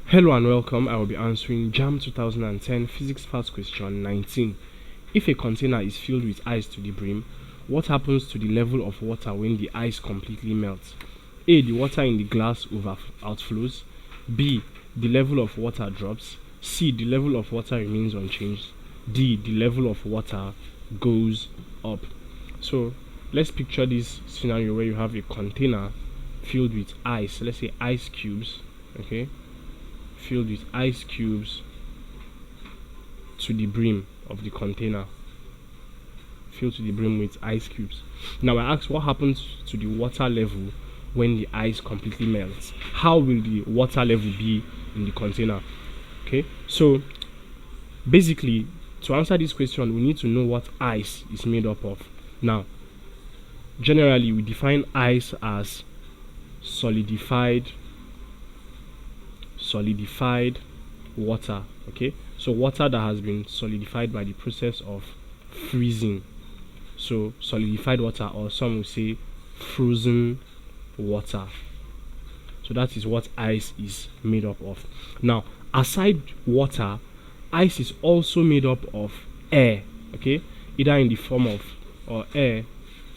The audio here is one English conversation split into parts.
Hello and welcome. I will be answering JAMB 2010 Physics Fast question 19. If a container is filled with ice to the brim, what happens to the level of water when the ice completely melts? A. The water in the glass outflows. B. The level of water drops. C. The level of water remains unchanged. D. The level of water goes up. So let's picture this scenario where you have a container filled with ice. Let's say ice cubes. Okay, filled with ice cubes to the brim of the container. Filled to the brim with ice cubes. Now I ask, what happens to the water level when the ice completely melts? How will the water level be in the container? Okay, so basically, to answer this question, we need to know what ice is made up of. Now, generally, we define ice as solidified water. Okay, so water that has been solidified by the process of freezing. So solidified water, or some will say frozen water. So that is what ice is made up of. Now, aside water, ice is also made up of air. Okay, either in the form of, or air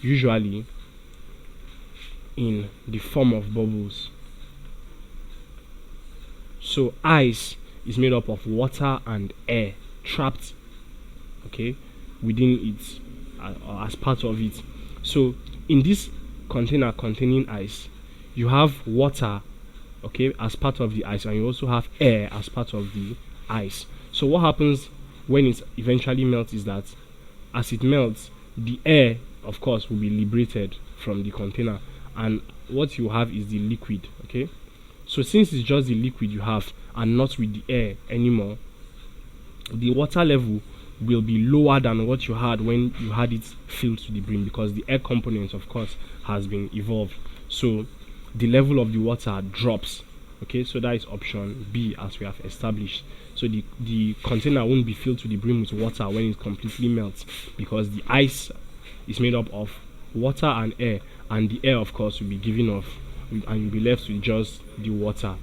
usually in the form of bubbles. So ice is made up of water and air trapped, okay, within it, as part of it. So in this container containing ice, you have water, okay, as part of the ice, and you also have air as part of the ice. So what happens when it eventually melts is that as it melts, the air, of course, will be liberated from the container, and what you have is the liquid. Okay, so since it's just the liquid you have and not with the air anymore, the water level will be lower than what you had when you had it filled to the brim, because the air component, of course, has been evolved. So the level of the water drops. Okay, so that is option B, as we have established. So the container won't be filled to the brim with water when it completely melts, because the ice is made up of water and air, and the air, of course, will be given off, and you'll be left with just the water.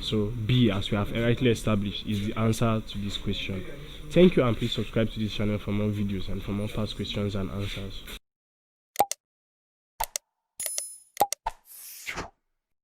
So B, as we have rightly established, is the answer to this question. Thank you, and please subscribe to this channel for more videos and for more fast questions and answers.